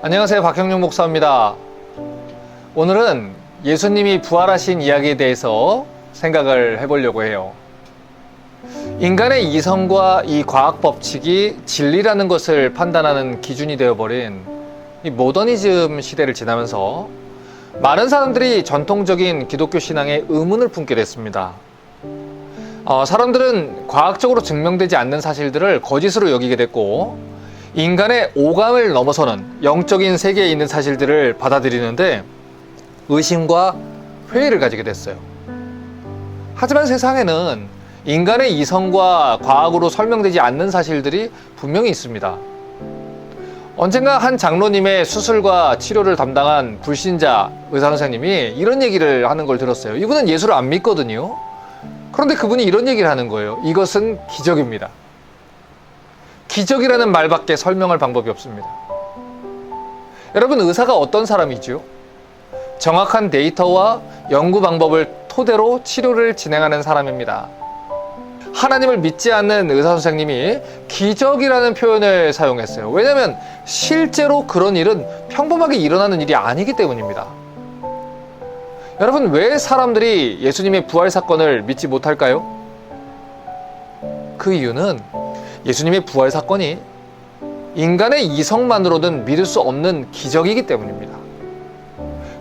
안녕하세요, 박형룡 목사입니다. 오늘은 예수님이 부활하신 이야기에 대해서 생각을 해보려고 해요. 인간의 이성과 이 과학 법칙이 진리라는 것을 판단하는 기준이 되어버린 이 모더니즘 시대를 지나면서 많은 사람들이 전통적인 기독교 신앙에 의문을 품게 됐습니다. 사람들은 과학적으로 증명되지 않는 사실들을 거짓으로 여기게 됐고, 인간의 오감을 넘어서는 영적인 세계에 있는 사실들을 받아들이는데 의심과 회의를 가지게 됐어요. 하지만 세상에는 인간의 이성과 과학으로 설명되지 않는 사실들이 분명히 있습니다. 언젠가 한 장로님의 수술과 치료를 담당한 불신자 의사 선생님이 이런 얘기를 하는 걸 들었어요. 이분은 예수를 안 믿거든요. 그런데 그분이 이런 얘기를 하는 거예요. 이것은 기적입니다. 기적이라는 말밖에 설명할 방법이 없습니다. 여러분, 의사가 어떤 사람이죠? 정확한 데이터와 연구 방법을 토대로 치료를 진행하는 사람입니다. 하나님을 믿지 않는 의사 선생님이 기적이라는 표현을 사용했어요. 왜냐하면 실제로 그런 일은 평범하게 일어나는 일이 아니기 때문입니다. 여러분, 왜 사람들이 예수님의 부활 사건을 믿지 못할까요? 그 이유는 예수님의 부활 사건이 인간의 이성만으로는 믿을 수 없는 기적이기 때문입니다.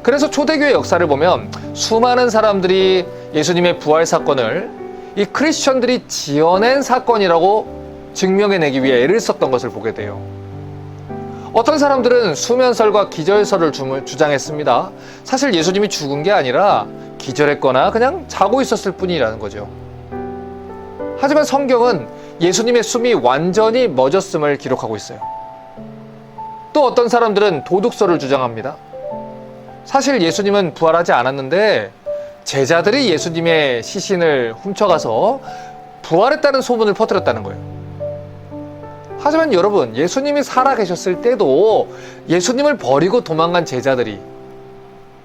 그래서 초대교회 역사를 보면 수많은 사람들이 예수님의 부활 사건을 이 크리스천들이 지어낸 사건이라고 증명해내기 위해 애를 썼던 것을 보게 돼요. 어떤 사람들은 수면설과 기절설을 주장했습니다. 사실 예수님이 죽은 게 아니라 기절했거나 그냥 자고 있었을 뿐이라는 거죠. 하지만 성경은 예수님의 숨이 완전히 멎었음을 기록하고 있어요. 또 어떤 사람들은 도둑설을 주장합니다. 사실 예수님은 부활하지 않았는데 제자들이 예수님의 시신을 훔쳐가서 부활했다는 소문을 퍼뜨렸다는 거예요. 하지만 여러분, 예수님이 살아계셨을 때도 예수님을 버리고 도망간 제자들이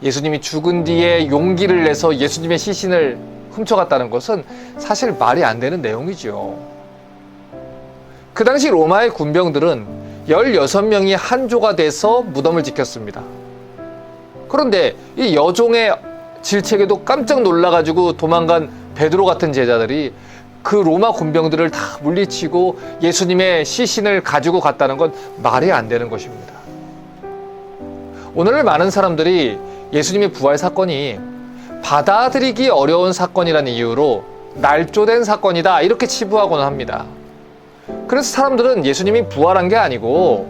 예수님이 죽은 뒤에 용기를 내서 예수님의 시신을 훔쳐갔다는 것은 사실 말이 안 되는 내용이죠. 그 당시 로마의 군병들은 16명이 한조가 돼서 무덤을 지켰습니다. 그런데 이 여종의 질책에도 깜짝 놀라가지고 도망간 베드로 같은 제자들이 그 로마 군병들을 다 물리치고 예수님의 시신을 가지고 갔다는 건 말이 안 되는 것입니다. 오늘날 많은 사람들이 예수님의 부활 사건이 받아들이기 어려운 사건이라는 이유로 날조된 사건이다 이렇게 치부하곤 합니다. 그래서 사람들은 예수님이 부활한 게 아니고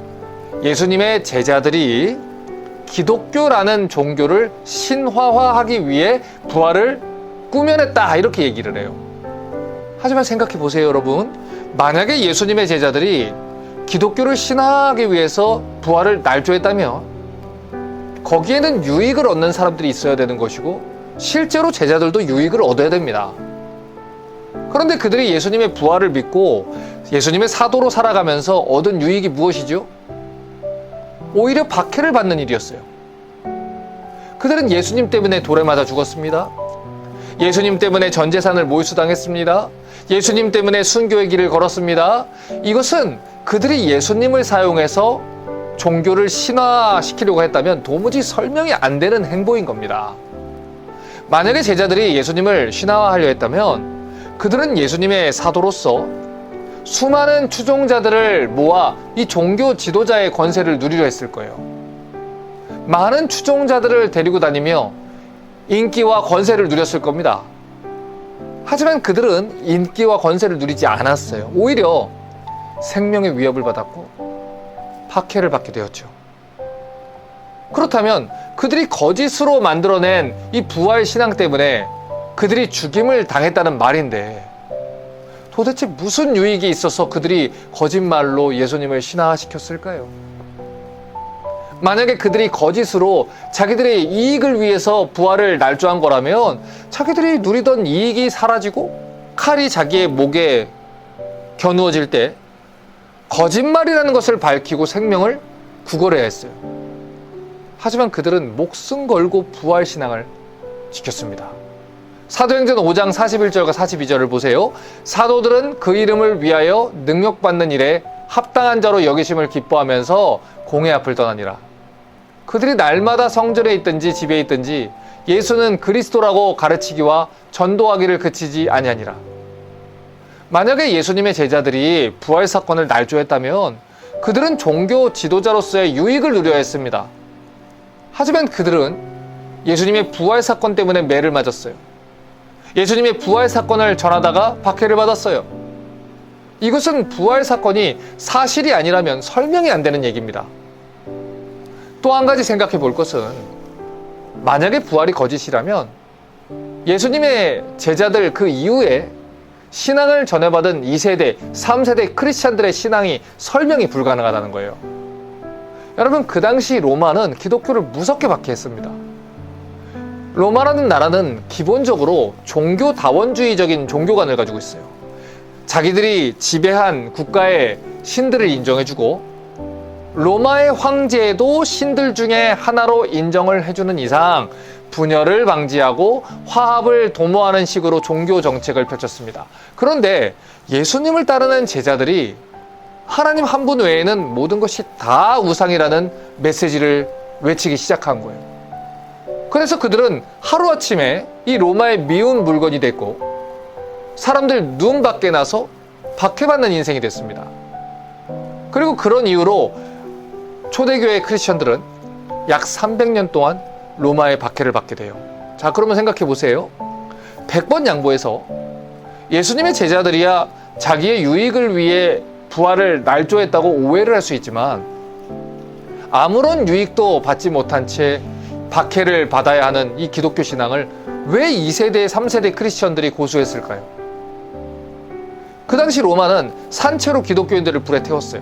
예수님의 제자들이 기독교라는 종교를 신화화하기 위해 부활을 꾸며냈다 이렇게 얘기를 해요. 하지만 생각해 보세요, 여러분. 만약에 예수님의 제자들이 기독교를 신화하기 위해서 부활을 날조했다면 거기에는 유익을 얻는 사람들이 있어야 되는 것이고 실제로 제자들도 유익을 얻어야 됩니다. 그런데 그들이 예수님의 부활을 믿고 예수님의 사도로 살아가면서 얻은 유익이 무엇이죠? 오히려 박해를 받는 일이었어요. 그들은 예수님 때문에 돌에 맞아 죽었습니다. 예수님 때문에 전 재산을 몰수당했습니다. 예수님 때문에 순교의 길을 걸었습니다. 이것은 그들이 예수님을 사용해서 종교를 신화시키려고 했다면 도무지 설명이 안 되는 행보인 겁니다. 만약에 제자들이 예수님을 신화화하려 했다면 그들은 예수님의 사도로서 수많은 추종자들을 모아 이 종교 지도자의 권세를 누리려 했을 거예요. 많은 추종자들을 데리고 다니며 인기와 권세를 누렸을 겁니다. 하지만 그들은 인기와 권세를 누리지 않았어요. 오히려 생명의 위협을 받았고 박해를 받게 되었죠. 그렇다면 그들이 거짓으로 만들어낸 이 부활 신앙 때문에 그들이 죽임을 당했다는 말인데 도대체 무슨 유익이 있어서 그들이 거짓말로 예수님을 신화시켰을까요? 만약에 그들이 거짓으로 자기들의 이익을 위해서 부활을 날조한 거라면 자기들이 누리던 이익이 사라지고 칼이 자기의 목에 겨누어질 때 거짓말이라는 것을 밝히고 생명을 구걸해야 했어요. 하지만 그들은 목숨 걸고 부활 신앙을 지켰습니다. 사도행전 5장 41절과 42절을 보세요. 사도들은 그 이름을 위하여 능력받는 일에 합당한 자로 여기심을 기뻐하면서 공의 앞을 떠나니라. 그들이 날마다 성전에 있든지 집에 있든지 예수는 그리스도라고 가르치기와 전도하기를 그치지 아니하니라. 만약에 예수님의 제자들이 부활 사건을 날조했다면 그들은 종교 지도자로서의 유익을 누려야 했습니다. 하지만 그들은 예수님의 부활 사건 때문에 매를 맞았어요. 예수님의 부활 사건을 전하다가 박해를 받았어요. 이것은 부활 사건이 사실이 아니라면 설명이 안 되는 얘기입니다. 또 한 가지 생각해 볼 것은, 만약에 부활이 거짓이라면 예수님의 제자들 그 이후에 신앙을 전해받은 2세대, 3세대 크리스찬들의 신앙이 설명이 불가능하다는 거예요. 여러분, 그 당시 로마는 기독교를 무섭게 박해했습니다. 로마라는 나라는 기본적으로 종교다원주의적인 종교관을 가지고 있어요. 자기들이 지배한 국가의 신들을 인정해주고 로마의 황제도 신들 중에 하나로 인정을 해주는 이상 분열을 방지하고 화합을 도모하는 식으로 종교 정책을 펼쳤습니다. 그런데 예수님을 따르는 제자들이 하나님 한 분 외에는 모든 것이 다 우상이라는 메시지를 외치기 시작한 거예요. 그래서 그들은 하루아침에 이 로마의 미운 물건이 됐고 사람들 눈 밖에 나서 박해받는 인생이 됐습니다. 그리고 그런 이유로 초대교회 크리스천들은 약 300년 동안 로마의 박해를 받게 돼요. 자, 그러면 생각해 보세요. 100번 양보해서 예수님의 제자들이야 자기의 유익을 위해 부활을 날조했다고 오해를 할 수 있지만 아무런 유익도 받지 못한 채 박해를 받아야 하는 이 기독교 신앙을 왜 2세대, 3세대 크리스천들이 고수했을까요? 그 당시 로마는 산채로 기독교인들을 불에 태웠어요.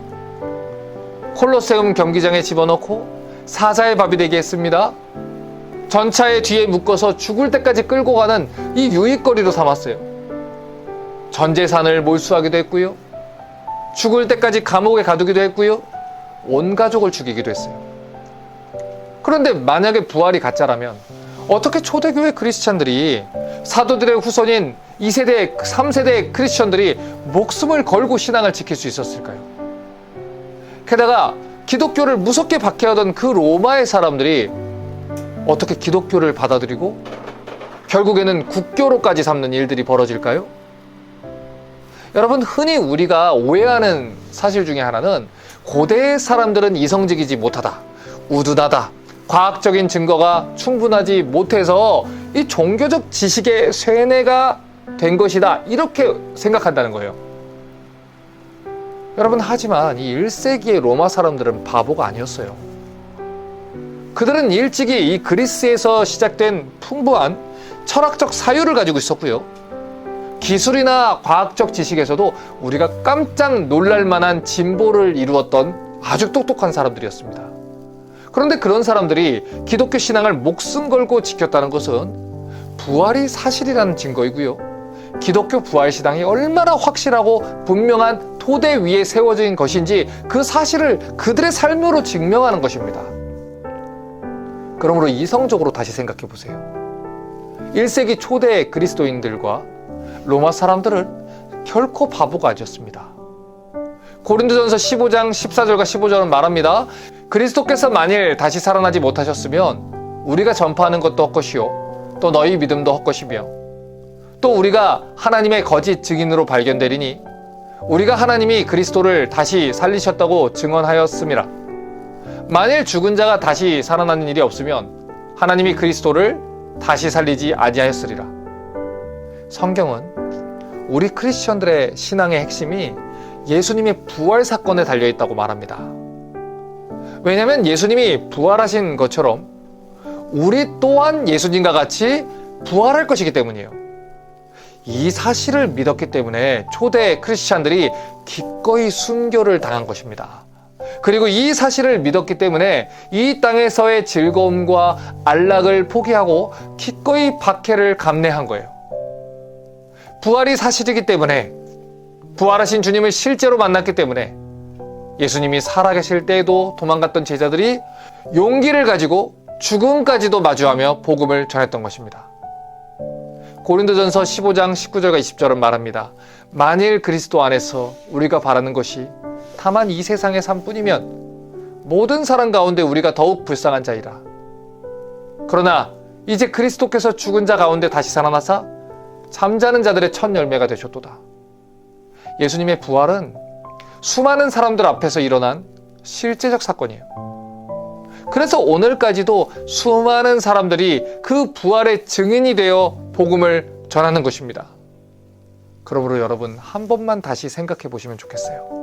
콜로세움 경기장에 집어넣고 사자의 밥이 되게 했습니다. 전차의 뒤에 묶어서 죽을 때까지 끌고 가는 이 유익거리로 삼았어요. 전 재산을 몰수하기도 했고요. 죽을 때까지 감옥에 가두기도 했고요. 온 가족을 죽이기도 했어요. 그런데 만약에 부활이 가짜라면 어떻게 초대교회 크리스찬들이 사도들의 후손인 2세대, 3세대 크리스천들이 목숨을 걸고 신앙을 지킬 수 있었을까요? 게다가 기독교를 무섭게 박해하던 그 로마의 사람들이 어떻게 기독교를 받아들이고 결국에는 국교로까지 삼는 일들이 벌어질까요? 여러분, 흔히 우리가 오해하는 사실 중에 하나는 고대의 사람들은 이성적이지 못하다, 우둔하다, 과학적인 증거가 충분하지 못해서 이 종교적 지식의 쇠뇌가 된 것이다, 이렇게 생각한다는 거예요. 여러분, 하지만 이 1세기의 로마 사람들은 바보가 아니었어요. 그들은 일찍이 이 그리스에서 시작된 풍부한 철학적 사유를 가지고 있었고요. 기술이나 과학적 지식에서도 우리가 깜짝 놀랄 만한 진보를 이루었던 아주 똑똑한 사람들이었습니다. 그런데 그런 사람들이 기독교 신앙을 목숨 걸고 지켰다는 것은 부활이 사실이라는 증거이고요. 기독교 부활 신앙이 얼마나 확실하고 분명한 토대 위에 세워진 것인지 그 사실을 그들의 삶으로 증명하는 것입니다. 그러므로 이성적으로 다시 생각해 보세요. 1세기 초대 그리스도인들과 로마 사람들은 결코 바보가 아니었습니다. 고린도전서 15장 14절과 15절은 말합니다. 그리스도께서 만일 다시 살아나지 못하셨으면 우리가 전파하는 것도 헛것이요 또 너희 믿음도 헛것이며 또 우리가 하나님의 거짓 증인으로 발견되리니 우리가 하나님이 그리스도를 다시 살리셨다고 증언하였음이라. 만일 죽은 자가 다시 살아나는 일이 없으면 하나님이 그리스도를 다시 살리지 아니하였으리라. 성경은 우리 크리스천들의 신앙의 핵심이 예수님의 부활 사건에 달려있다고 말합니다. 왜냐하면 예수님이 부활하신 것처럼 우리 또한 예수님과 같이 부활할 것이기 때문이에요. 이 사실을 믿었기 때문에 초대 크리스찬들이 기꺼이 순교를 당한 것입니다. 그리고 이 사실을 믿었기 때문에 이 땅에서의 즐거움과 안락을 포기하고 기꺼이 박해를 감내한 거예요. 부활이 사실이기 때문에, 부활하신 주님을 실제로 만났기 때문에 예수님이 살아계실 때에도 도망갔던 제자들이 용기를 가지고 죽음까지도 마주하며 복음을 전했던 것입니다. 고린도전서 15장 19절과 20절은 말합니다. 만일 그리스도 안에서 우리가 바라는 것이 다만 이 세상의 삶뿐이면 모든 사람 가운데 우리가 더욱 불쌍한 자이라. 그러나 이제 그리스도께서 죽은 자 가운데 다시 살아나사 잠자는 자들의 첫 열매가 되셨도다. 예수님의 부활은 수많은 사람들 앞에서 일어난 실제적 사건이에요. 그래서 오늘까지도 수많은 사람들이 그 부활의 증인이 되어 복음을 전하는 것입니다. 그러므로 여러분, 한 번만 다시 생각해 보시면 좋겠어요.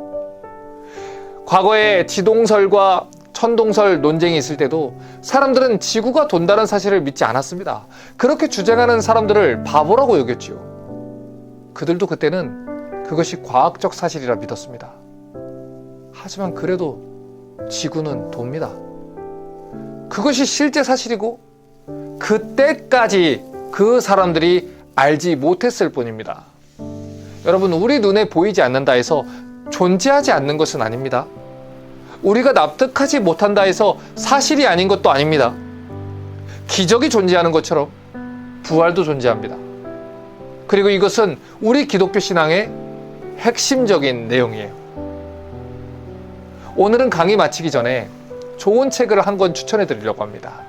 과거에 지동설과 천동설 논쟁이 있을 때도 사람들은 지구가 돈다는 사실을 믿지 않았습니다. 그렇게 주장하는 사람들을 바보라고 여겼지요. 그들도 그때는 그것이 과학적 사실이라 믿었습니다. 하지만 그래도 지구는 돕니다. 그것이 실제 사실이고 그때까지 그 사람들이 알지 못했을 뿐입니다. 여러분, 우리 눈에 보이지 않는다 해서 존재하지 않는 것은 아닙니다. 우리가 납득하지 못한다 해서 사실이 아닌 것도 아닙니다. 기적이 존재하는 것처럼 부활도 존재합니다. 그리고 이것은 우리 기독교 신앙의 핵심적인 내용이에요. 오늘은 강의 마치기 전에 좋은 책을 한 권 추천해 드리려고 합니다.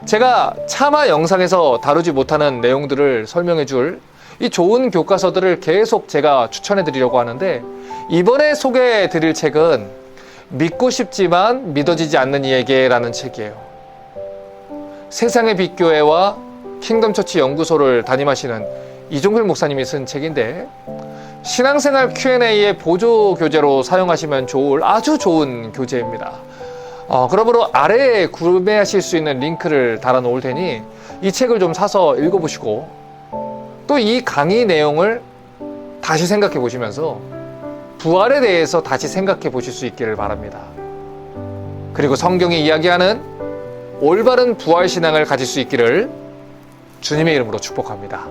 제가 차마 영상에서 다루지 못하는 내용들을 설명해 줄 이 좋은 교과서들을 계속 제가 추천해 드리려고 하는데, 이번에 소개해 드릴 책은 믿고 싶지만 믿어지지 않는 이에게라는 책이에요. 세상의 빛교회와 킹덤처치 연구소를 담임하시는 이종필 목사님이 쓴 책인데, 신앙생활 Q&A의 보조 교재로 사용하시면 좋을 아주 좋은 교재입니다. 그러므로 아래에 구매하실 수 있는 링크를 달아 놓을 테니 이 책을 좀 사서 읽어보시고, 또 이 강의 내용을 다시 생각해 보시면서 부활에 대해서 다시 생각해 보실 수 있기를 바랍니다. 그리고 성경이 이야기하는 올바른 부활 신앙을 가질 수 있기를 주님의 이름으로 축복합니다.